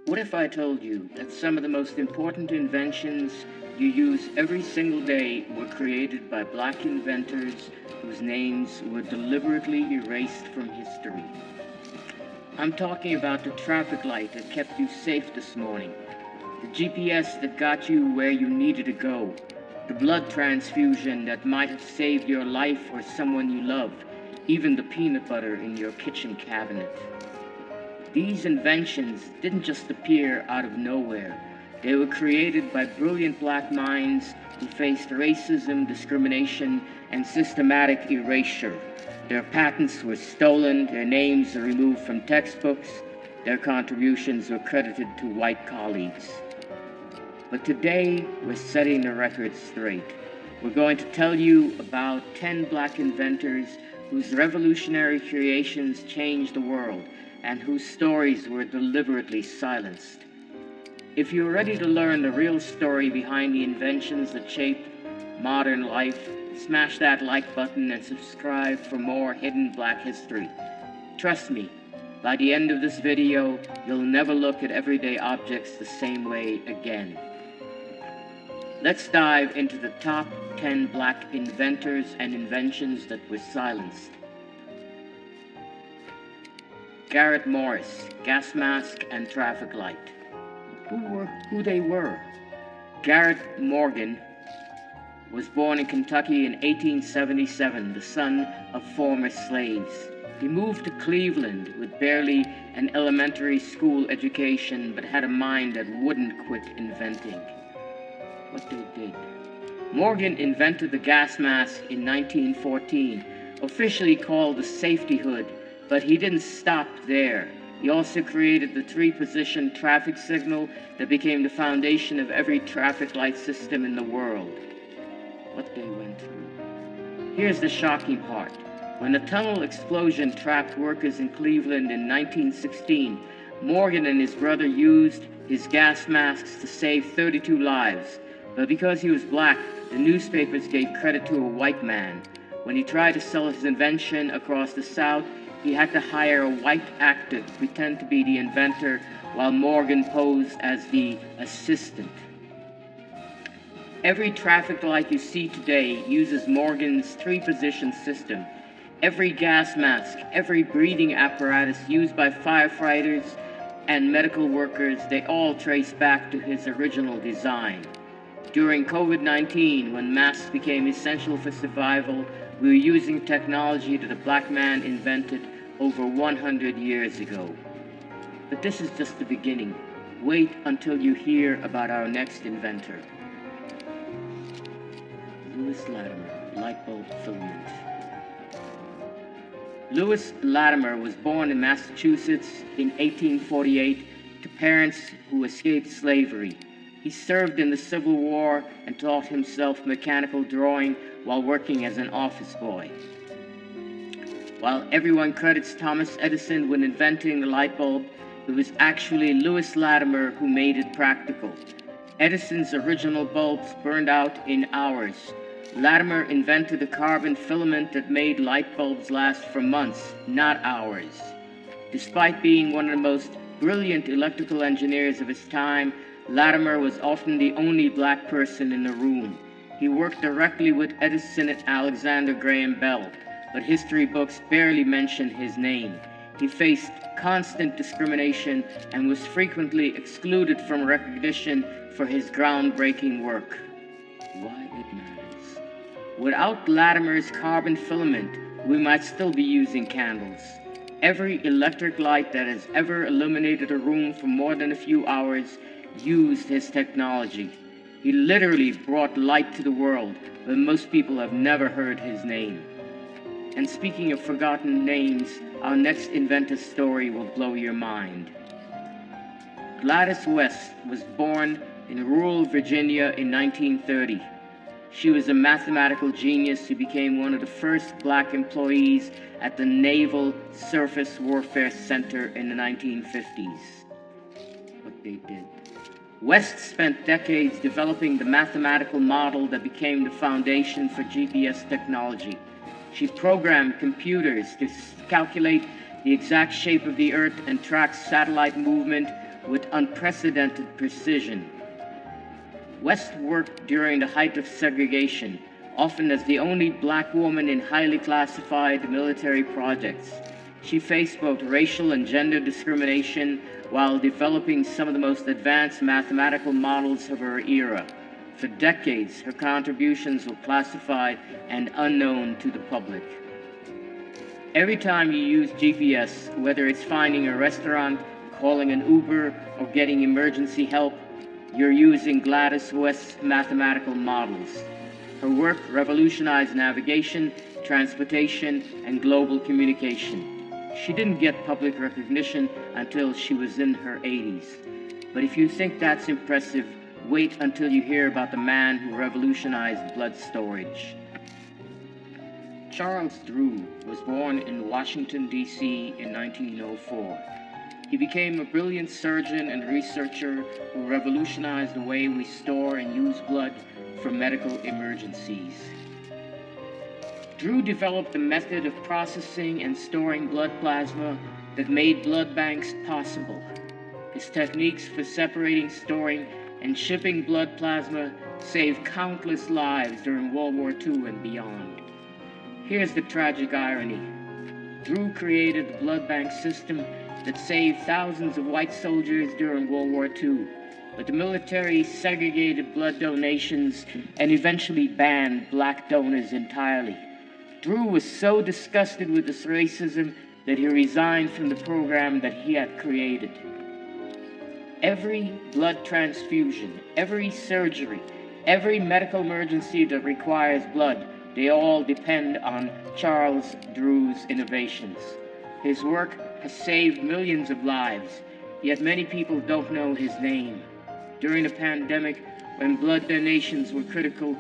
What if I told you that some of the most important inventions you use every single day were created by black inventors whose names were deliberately erased from history? I'm talking about the traffic light that kept you safe this morning, the GPS that got you where you needed to go, the blood transfusion that might have saved your life or someone you loved, even the peanut butter in your kitchen cabinet. These inventions didn't just appear out of nowhere. They were created by brilliant black minds who faced racism, discrimination, and systematic erasure. Their patents were stolen, their names were removed from textbooks, their contributions were credited to white colleagues. But today, we're setting the record straight. We're going to tell you about 10 black inventors whose revolutionary creations changed the world and whose stories were deliberately silenced. If you're ready to learn the real story behind the inventions that shaped modern life, smash that like button and subscribe for more hidden black history. Trust me, by the end of this video, you'll never look at everyday objects the same way again. Let's dive into the top 10 black inventors and inventions that were silenced. Garrett Morris, gas mask and traffic light. Who they were. Garrett Morgan was born in Kentucky in 1877, the son of former slaves. He moved to Cleveland with barely an elementary school education, but had a mind that wouldn't quit inventing. What they did. Morgan invented the gas mask in 1914, officially called the safety hood, but he didn't stop there. He also created the three-position traffic signal that became the foundation of every traffic light system in the world. What they went through. Here's the shocking part. When a tunnel explosion trapped workers in Cleveland in 1916, Morgan and his brother used his gas masks to save 32 lives. But because he was black, the newspapers gave credit to a white man. When he tried to sell his invention across the South, he had to hire a white actor to pretend to be the inventor while Morgan posed as the assistant. Every traffic light you see today uses Morgan's three-position system. Every gas mask, every breathing apparatus used by firefighters and medical workers, they all trace back to his original design. During COVID-19, when masks became essential for survival, we were using technology that a black man invented over 100 years ago. But this is just the beginning. Wait until you hear about our next inventor. Lewis Latimer, light bulb filament. Lewis Latimer was born in Massachusetts in 1848 to parents who escaped slavery. He served in the Civil War and taught himself mechanical drawing while working as an office boy. While everyone credits Thomas Edison with inventing the light bulb, it was actually Lewis Latimer who made it practical. Edison's original bulbs burned out in hours. Latimer invented a carbon filament that made light bulbs last for months, not hours. Despite being one of the most brilliant electrical engineers of his time, Latimer was often the only black person in the room. He worked directly with Edison and Alexander Graham Bell, but history books barely mention his name. He faced constant discrimination and was frequently excluded from recognition for his groundbreaking work. Why it matters. Without Latimer's carbon filament, we might still be using candles. Every electric light that has ever illuminated a room for more than a few hours used his technology. He literally brought light to the world, but most people have never heard his name. And speaking of forgotten names, our next inventor story will blow your mind. Gladys West was born in rural Virginia in 1930. She was a mathematical genius who became one of the first black employees at the Naval Surface Warfare Center in the 1950s. What they did. West spent decades developing the mathematical model that became the foundation for GPS technology. She programmed computers to calculate the exact shape of the Earth and track satellite movement with unprecedented precision. West worked during the height of segregation, often as the only black woman in highly classified military projects. She faced both racial and gender discrimination while developing some of the most advanced mathematical models of her era. For decades, her contributions were classified and unknown to the public. Every time you use GPS, whether it's finding a restaurant, calling an Uber, or getting emergency help, you're using Gladys West's mathematical models. Her work revolutionized navigation, transportation, and global communication. She didn't get public recognition until she was in her 80s. But if you think that's impressive, wait until you hear about the man who revolutionized blood storage. Charles Drew was born in Washington, D.C. in 1904. He became a brilliant surgeon and researcher who revolutionized the way we store and use blood for medical emergencies. Drew developed a method of processing and storing blood plasma that made blood banks possible. His techniques for separating, storing, and shipping blood plasma saved countless lives during World War II and beyond. Here's the tragic irony. Drew created the blood bank system that saved thousands of white soldiers during World War II, but the military segregated blood donations and eventually banned black donors entirely. Drew was so disgusted with this racism that he resigned from the program that he had created. Every blood transfusion, every surgery, every medical emergency that requires blood, they all depend on Charles Drew's innovations. His work has saved millions of lives, yet many people don't know his name. During the pandemic, when blood donations were critical,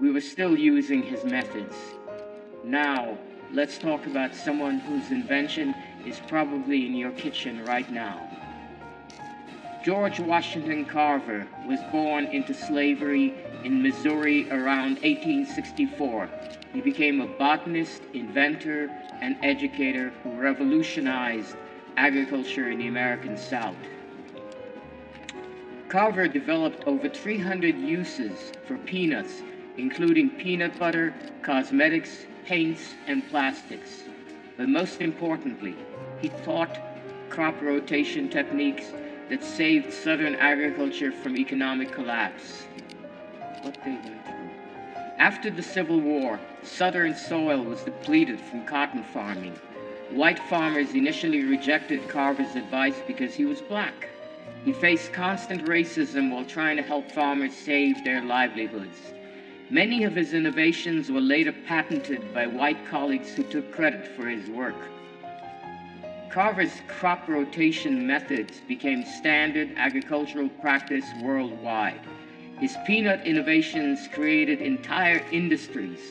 we were still using his methods. Now, let's talk about someone whose invention is probably in your kitchen right now. George Washington Carver was born into slavery in Missouri around 1864. He became a botanist, inventor, and educator who revolutionized agriculture in the American South. Carver developed over 300 uses for peanuts, including peanut butter, cosmetics, paints, and plastics. But most importantly, he taught crop rotation techniques that saved Southern agriculture from economic collapse. What they went through. After the Civil War, Southern soil was depleted from cotton farming. White farmers initially rejected Carver's advice because he was black. He faced constant racism while trying to help farmers save their livelihoods. Many of his innovations were later patented by white colleagues who took credit for his work. Carver's crop rotation methods became standard agricultural practice worldwide. His peanut innovations created entire industries.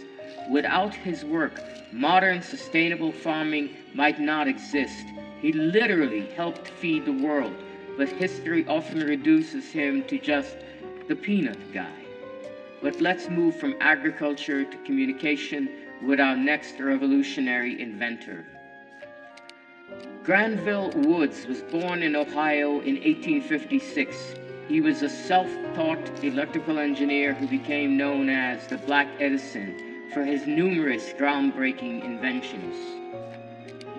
Without his work, modern sustainable farming might not exist. He literally helped feed the world, but history often reduces him to just the peanut guy. But let's move from agriculture to communication with our next revolutionary inventor. Granville Woods was born in Ohio in 1856. He was a self-taught electrical engineer who became known as the Black Edison for his numerous groundbreaking inventions.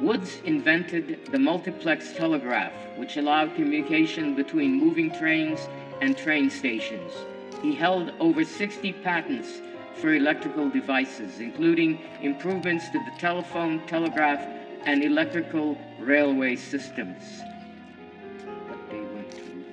Woods invented the multiplex telegraph, which allowed communication between moving trains and train stations. He held over 60 patents for electrical devices, including improvements to the telephone, telegraph, and electrical railway systems. What they went through.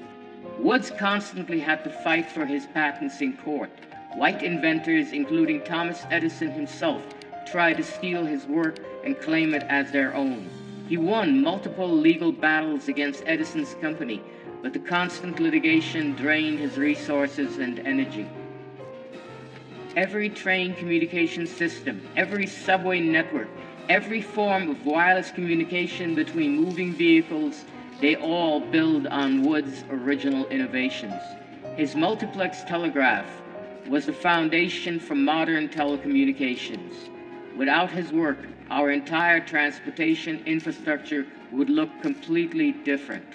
Woods constantly had to fight for his patents in court. White inventors, including Thomas Edison himself, tried to steal his work and claim it as their own. He won multiple legal battles against Edison's company, but the constant litigation drained his resources and energy. Every train communication system, every subway network, every form of wireless communication between moving vehicles, they all build on Woods' original innovations. His multiplex telegraph was the foundation for modern telecommunications. Without his work, our entire transportation infrastructure would look completely different.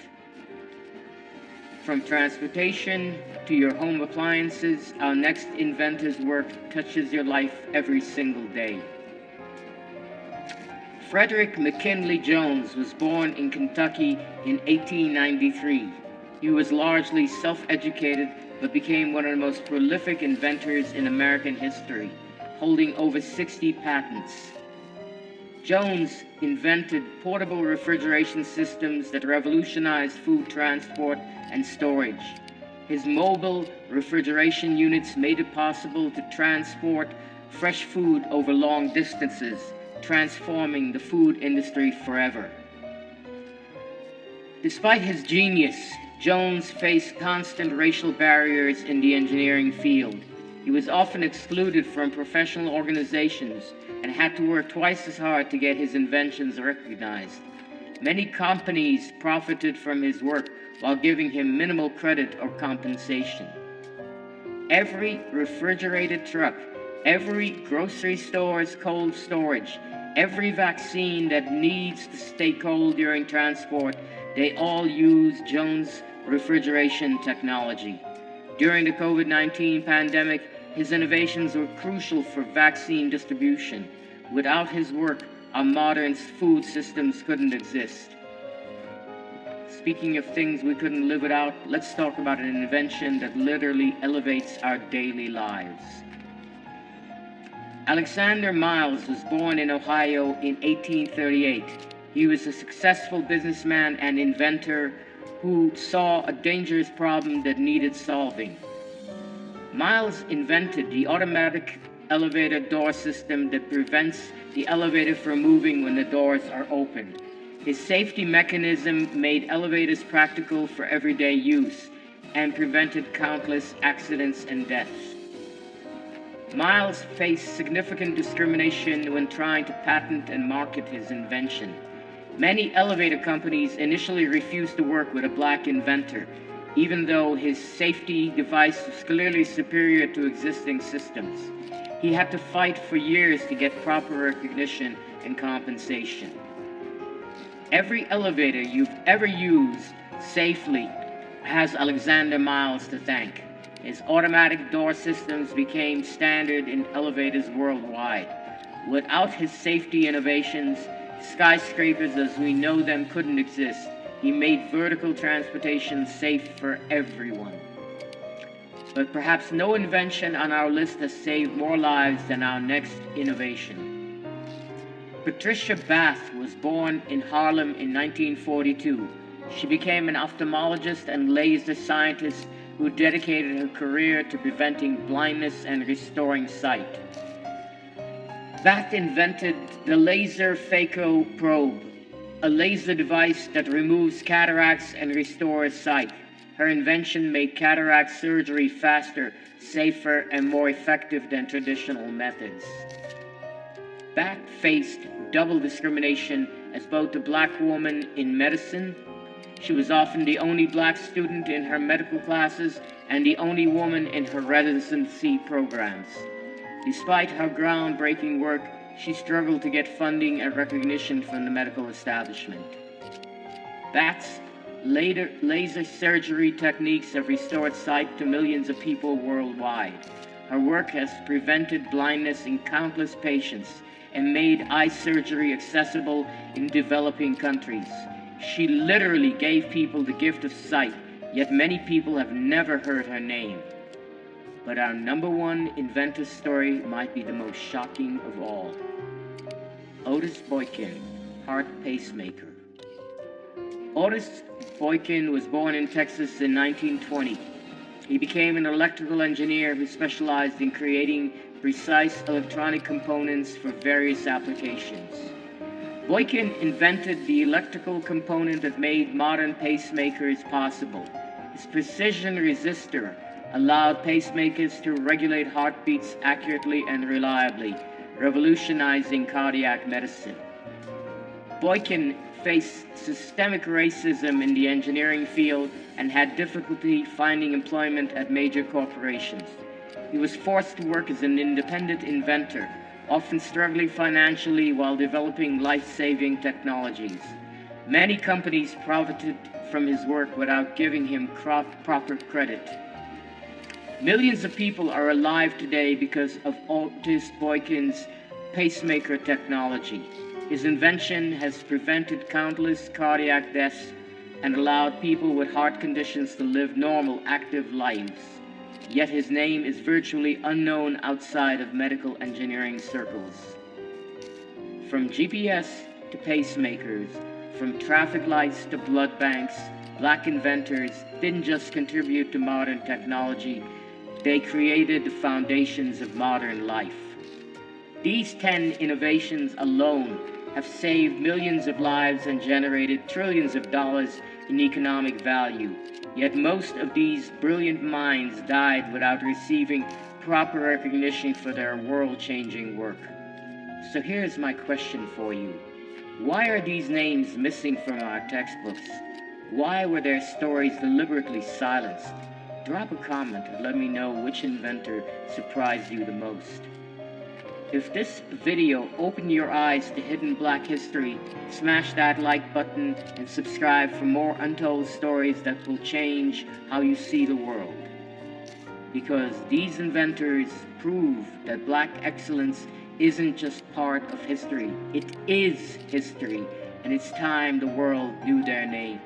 From transportation to your home appliances, our next inventor's work touches your life every single day. Frederick McKinley Jones was born in Kentucky in 1893. He was largely self-educated, but became one of the most prolific inventors in American history, holding over 60 patents. Jones invented portable refrigeration systems that revolutionized food transport and storage. His mobile refrigeration units made it possible to transport fresh food over long distances, transforming the food industry forever. Despite his genius, Jones faced constant racial barriers in the engineering field. He was often excluded from professional organizations and had to work twice as hard to get his inventions recognized. Many companies profited from his work while giving him minimal credit or compensation. Every refrigerated truck, every grocery store's cold storage, every vaccine that needs to stay cold during transport, they all use Jones' refrigeration technology. During the COVID-19 pandemic, his innovations were crucial for vaccine distribution. Without his work, our modern food systems couldn't exist. Speaking of things we couldn't live without, let's talk about an invention that literally elevates our daily lives. Alexander Miles was born in Ohio in 1838. He was a successful businessman and inventor who saw a dangerous problem that needed solving. Miles invented the automatic elevator door system that prevents the elevator from moving when the doors are opened. His safety mechanism made elevators practical for everyday use and prevented countless accidents and deaths. Miles faced significant discrimination when trying to patent and market his invention. Many elevator companies initially refused to work with a black inventor, even though his safety device was clearly superior to existing systems. He had to fight for years to get proper recognition and compensation. Every elevator you've ever used safely has Alexander Miles to thank. His automatic door systems became standard in elevators worldwide. Without his safety innovations, skyscrapers as we know them couldn't exist. He made vertical transportation safe for everyone. But perhaps no invention on our list has saved more lives than our next innovation. Patricia Bath was born in Harlem in 1942. She became an ophthalmologist and laser scientist who dedicated her career to preventing blindness and restoring sight. Bath invented the laser phaco probe, a laser device that removes cataracts and restores sight. Her invention made cataract surgery faster, safer, and more effective than traditional methods. Bath faced double discrimination as both a black woman in medicine. She was often the only black student in her medical classes and the only woman in her residency programs. Despite her groundbreaking work, she struggled to get funding and recognition from the medical establishment. Bath's laser surgery techniques have restored sight to millions of people worldwide. Her work has prevented blindness in countless patients and made eye surgery accessible in developing countries. She literally gave people the gift of sight, yet many people have never heard her name. But our number one inventor story might be the most shocking of all. Otis Boykin, heart pacemaker. Otis Boykin was born in Texas in 1920. He became an electrical engineer who specialized in creating precise electronic components for various applications. Boykin invented the electrical component that made modern pacemakers possible. His precision resistor allowed pacemakers to regulate heartbeats accurately and reliably, revolutionizing cardiac medicine. Boykin faced systemic racism in the engineering field and had difficulty finding employment at major corporations. He was forced to work as an independent inventor, often struggling financially while developing life-saving technologies. Many companies profited from his work without giving him proper credit. Millions of people are alive today because of Otis Boykin's pacemaker technology. His invention has prevented countless cardiac deaths and allowed people with heart conditions to live normal, active lives. Yet his name is virtually unknown outside of medical engineering circles. From GPS to pacemakers, from traffic lights to blood banks, Black inventors didn't just contribute to modern technology, they created the foundations of modern life. These 10 innovations alone have saved millions of lives and generated trillions of dollars in economic value. Yet most of these brilliant minds died without receiving proper recognition for their world-changing work. So here's my question for you. Why are these names missing from our textbooks? Why were their stories deliberately silenced? Drop a comment and let me know which inventor surprised you the most. If this video opened your eyes to hidden Black history, smash that like button and subscribe for more untold stories that will change how you see the world. Because these inventors prove that Black excellence isn't just part of history, it is history, and it's time the world knew their name.